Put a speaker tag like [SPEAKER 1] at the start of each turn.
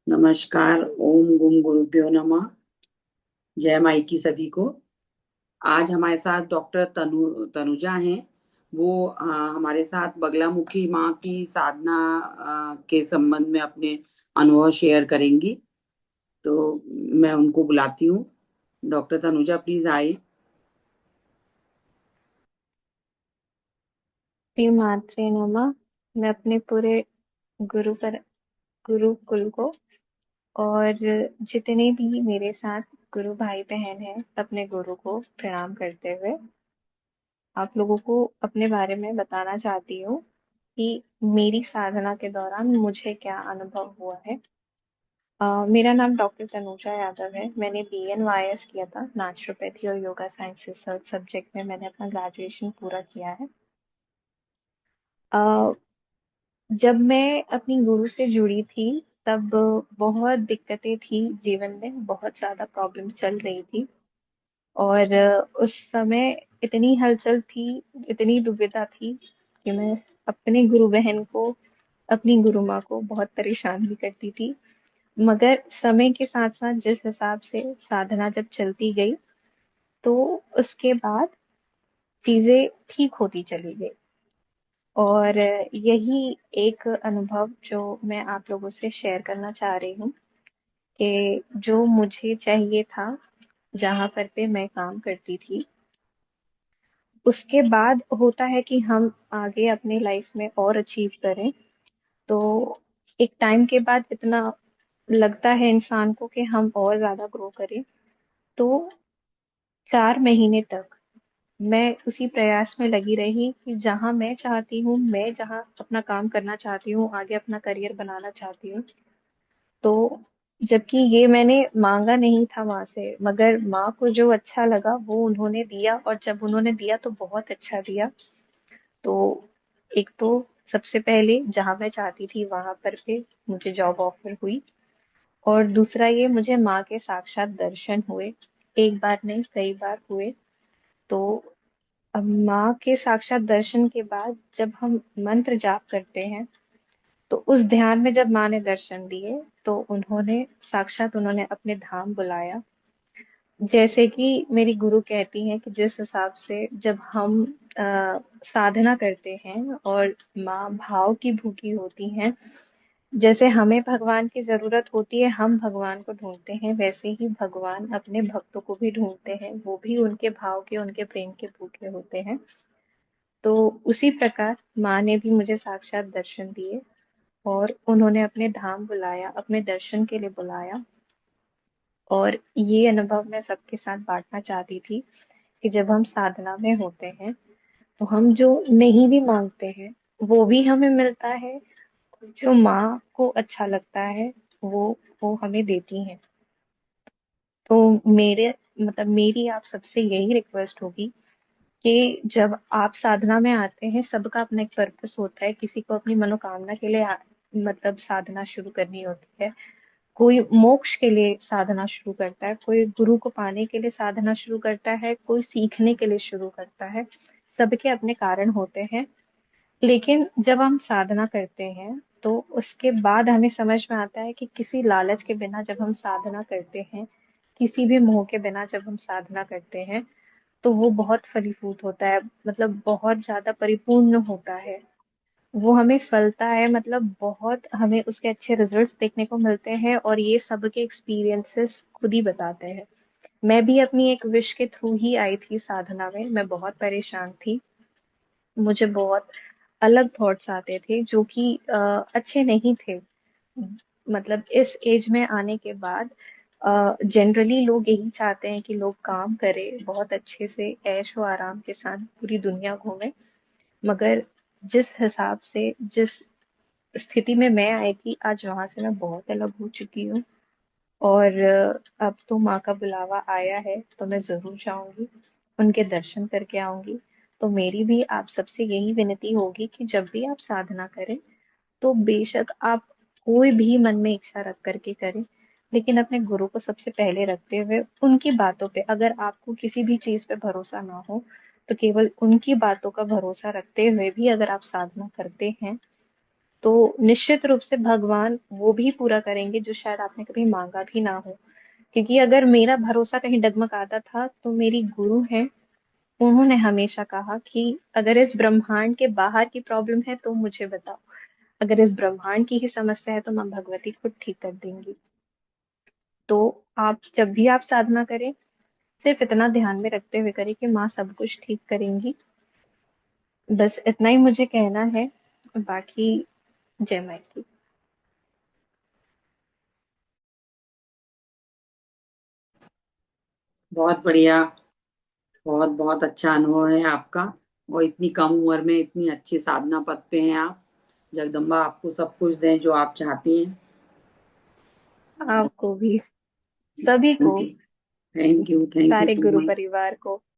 [SPEAKER 1] नमस्कार। ओम गुम गुरुभ्यो नमः। जय माई की सभी को। आज हमारे साथ डॉक्टर तनुजा हैं। वो हमारे साथ बगलामुखी माँ की साधना के संबंध में अपने अनुभव शेयर करेंगी। तो मैं उनको बुलाती हूँ। डॉक्टर तनुजा प्लीज आए।
[SPEAKER 2] श्री मात्रे नमः। मैं अपने पूरे गुरु पर गुरुकुल को और जितने भी मेरे साथ गुरु भाई बहन हैं अपने गुरु को प्रणाम करते हुए आप लोगों को अपने बारे में बताना चाहती हूँ कि मेरी साधना के दौरान मुझे क्या अनुभव हुआ है। मेरा नाम डॉक्टर तनुजा यादव है। मैंने BNYS किया था, नेचुरोपैथी और योगा साइंस रिसर्च सब्जेक्ट में मैंने अपना ग्रेजुएशन पूरा किया है। जब मैं अपनी गुरु से जुड़ी थी तब बहुत दिक्कतें थी जीवन में, बहुत ज्यादा प्रॉब्लम चल रही थी। और उस समय इतनी हलचल थी, इतनी दुविधा थी कि मैं अपने गुरु बहन को, अपनी गुरु माँ को बहुत परेशान भी करती थी। मगर समय के साथ साथ जिस हिसाब से साधना जब चलती गई तो उसके बाद चीजें ठीक होती चली गई। और यही एक अनुभव जो मैं आप लोगों से शेयर करना चाह रही हूँ कि जो मुझे चाहिए था, जहाँ पर पे मैं काम करती थी, उसके बाद होता है कि हम आगे अपने लाइफ में और अचीव करें। तो एक टाइम के बाद इतना लगता है इंसान को कि हम और ज्यादा ग्रो करें। तो 4 महीने तक मैं उसी प्रयास में लगी रही कि जहां मैं चाहती हूँ, मैं जहां अपना काम करना चाहती हूँ, आगे अपना करियर बनाना चाहती हूँ। तो जबकि ये मैंने मांगा नहीं था माँ से, मगर माँ को जो अच्छा लगा वो उन्होंने दिया, और जब उन्होंने दिया तो बहुत अच्छा दिया। तो एक तो सबसे पहले जहां मैं चाहती थी वहां पर पे मुझे जॉब ऑफर हुई। और दूसरा ये, मुझे माँ के साक्षात दर्शन हुए। एक बार नहीं, कई बार हुए। तो अब माँ के साक्षात दर्शन के बाद जब हम मंत्र जाप करते हैं, तो उस ध्यान में जब माँ ने दर्शन दिए तो उन्होंने अपने धाम बुलाया। जैसे कि मेरी गुरु कहती हैं कि जिस हिसाब से जब हम साधना करते हैं और माँ भाव की भूखी होती हैं, जैसे हमें भगवान की जरूरत होती है, हम भगवान को ढूंढते हैं, वैसे ही भगवान अपने भक्तों को भी ढूंढते हैं, वो भी उनके भाव के, उनके प्रेम के भूखे होते हैं। तो उसी प्रकार माँ ने भी मुझे साक्षात दर्शन दिए और उन्होंने अपने धाम बुलाया, अपने दर्शन के लिए बुलाया। और ये अनुभव मैं सबके साथ बांटना चाहती थी कि जब हम साधना में होते हैं तो हम जो नहीं भी मांगते हैं वो भी हमें मिलता है। जो माँ को अच्छा लगता है वो वो हमें देती हैं। तो मेरे मतलब मेरी आप सबसे यही रिक्वेस्ट होगी कि जब आप साधना में आते हैं, सबका अपना एक पर्पस होता है। किसी को अपनी मनोकामना के लिए मतलब साधना शुरू करनी होती है, कोई मोक्ष के लिए साधना शुरू करता है, कोई गुरु को पाने के लिए साधना शुरू करता है, कोई सीखने के लिए शुरू करता है। सबके अपने कारण होते हैं। लेकिन जब हम साधना करते हैं तो उसके बाद हमें समझ में आता है कि किसी लालच के बिना जब हम साधना करते हैं, किसी भी मोह के बिना जब हम साधना करते हैं, तो वो बहुत फलीभूत होता है, मतलब बहुत ज्यादा परिपूर्ण होता है। वो हमें फलता है, मतलब बहुत हमें उसके अच्छे रिजल्ट्स देखने को मिलते हैं, और ये सबके एक्सपीरियंसेस खुद ही बताते हैं। मैं भी अपनी एक विश के थ्रू ही आई थी साधना में। मैं बहुत परेशान थी, मुझे बहुत अलग थॉट्स आते थे जो कि अच्छे नहीं थे। मतलब इस एज में आने के बाद जनरली लोग यही चाहते हैं कि लोग काम करें, बहुत अच्छे से ऐश व आराम के साथ पूरी दुनिया घूमें। मगर जिस हिसाब से, जिस स्थिति में मैं आई थी, आज वहां से मैं बहुत अलग हो चुकी हूँ। और अब तो माँ का बुलावा आया है तो मैं जरूर जाऊंगी, उनके दर्शन करके आऊंगी। तो मेरी भी आप सबसे यही विनती होगी कि जब भी आप साधना करें तो बेशक आप कोई भी मन में इच्छा रख करके करें, लेकिन अपने गुरु को सबसे पहले रखते हुए उनकी बातों पे, अगर आपको किसी भी चीज पे भरोसा ना हो तो केवल उनकी बातों का भरोसा रखते हुए भी अगर आप साधना करते हैं तो निश्चित रूप से भगवान वो भी पूरा करेंगे जो शायद आपने कभी मांगा भी ना हो। क्योंकि अगर मेरा भरोसा कहीं डगमगाता था तो मेरी गुरु हैं, उन्होंने हमेशा कहा कि अगर इस ब्रह्मांड के बाहर की प्रॉब्लम है तो मुझे बताओ, अगर इस ब्रह्मांड की ही समस्या है तो माँ भगवती खुद ठीक कर देंगी। तो आप जब भी आप साधना करें, सिर्फ इतना ध्यान में रखते हुए करें कि माँ सब कुछ ठीक करेंगी। बस इतना ही मुझे कहना है। बाकी जय माँ की।
[SPEAKER 1] बहुत बढ़िया। बहुत बहुत अच्छा अनुभव है आपका। और इतनी कम उम्र में इतनी अच्छी साधना पद पे हैं आप। जगदम्बा आपको सब कुछ दें जो आप चाहती हैं।
[SPEAKER 2] आपको भी, सभी को,
[SPEAKER 1] थैंक यू, थैंक यू
[SPEAKER 2] सारे
[SPEAKER 1] सो
[SPEAKER 2] गुरु
[SPEAKER 1] मच।
[SPEAKER 2] परिवार को।